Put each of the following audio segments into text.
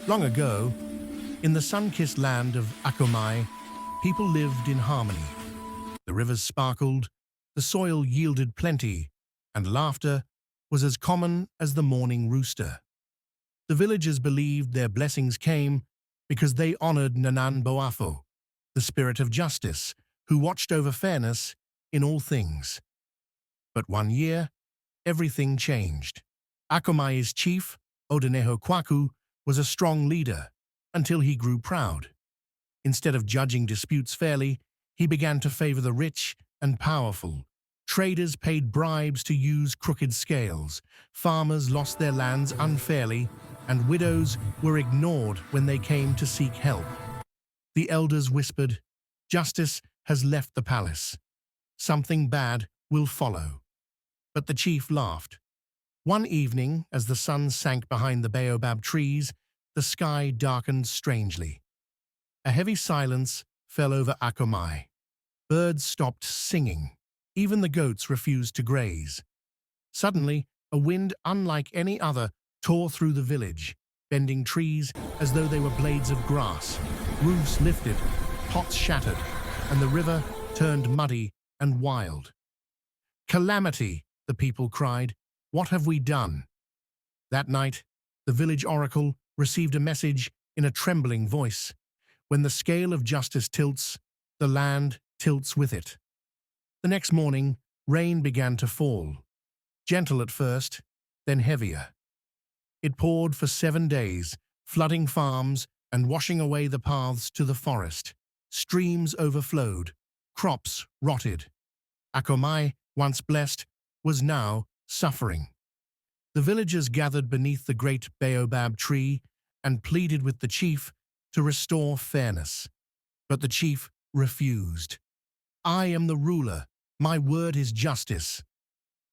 Long ago, in the sun-kissed land of Akomai, people lived in harmony. The rivers sparkled, the soil yielded plenty, and laughter was as common as the morning rooster. The villagers believed their blessings came because they honored Nanan Boafo, the spirit of justice, who watched over fairness in all things. But one year, everything changed. Akomai's chief, Odaneho Kwaku, was a strong leader until he grew proud. Instead of judging disputes fairly, he began to favor the rich and powerful. Traders paid bribes to use crooked scales, farmers lost their lands unfairly, and widows were ignored when they came to seek help. The elders whispered, "Justice has left the palace. Something bad will follow." But the chief laughed. One evening, as the sun sank behind the baobab trees, the sky darkened strangely. A heavy silence fell over Akomai. Birds stopped singing. Even the goats refused to graze. Suddenly, a wind unlike any other tore through the village, bending trees as though they were blades of grass. Roofs lifted, pots shattered, and the river turned muddy and wild. "Calamity!" the people cried. "What have we done?" That night, the village oracle received a message in a trembling voice. When the scale of justice tilts, the land tilts with it. The next morning, rain began to fall. Gentle at first, then heavier. It poured for 7 days, flooding farms and washing away the paths to the forest. Streams overflowed, crops rotted. Akomai, once blessed, was now suffering. The villagers gathered beneath the great baobab tree and pleaded with the chief to restore fairness. But the chief refused. "I am the ruler. My word is justice."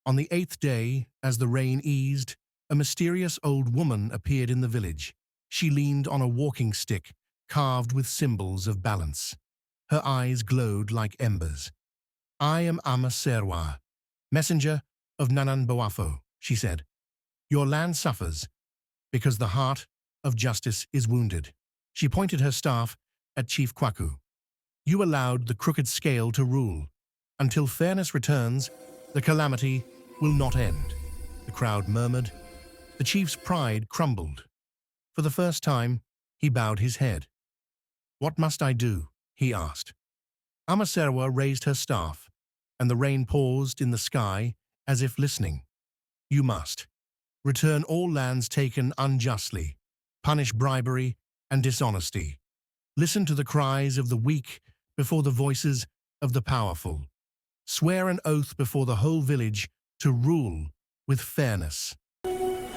On the 8th day, as the rain eased, a mysterious old woman appeared in the village. She leaned on a walking stick, carved with symbols of balance. Her eyes glowed like embers. "I am Ama Serwa, messenger of Nanan Boafo," she said. "Your land suffers because the heart of justice is wounded." She pointed her staff at Chief Kwaku. "You allowed the crooked scale to rule. Until fairness returns, the calamity will not end." The crowd murmured. The chief's pride crumbled. For the first time, he bowed his head. "What must I do?" he asked. Amaserwa raised her staff, and the rain paused in the sky as if listening. "You must return all lands taken unjustly, punish bribery and dishonesty. Listen to the cries of the weak before the voices of the powerful. Swear an oath before the whole village to rule with fairness."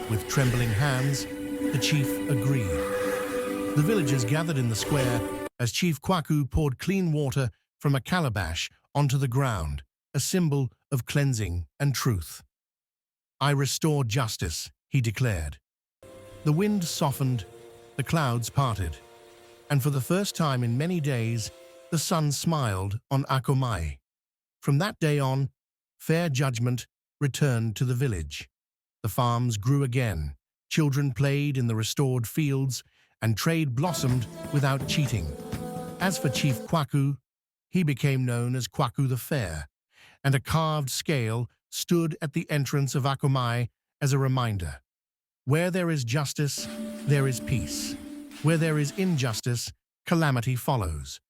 With trembling hands, the chief agreed. The villagers gathered in the square as Chief Kwaku poured clean water from a calabash onto the ground, a symbol of cleansing and truth. "I restore justice," he declared. The wind softened, the clouds parted, and for the first time in many days, the sun smiled on Akomai. From that day on, fair judgment returned to the village. The farms grew again, children played in the restored fields, and trade blossomed without cheating. As for Chief Kwaku, he became known as Kwaku the Fair, and a carved scale stood at the entrance of Akomai as a reminder. Where there is justice, there is peace. Where there is injustice, calamity follows.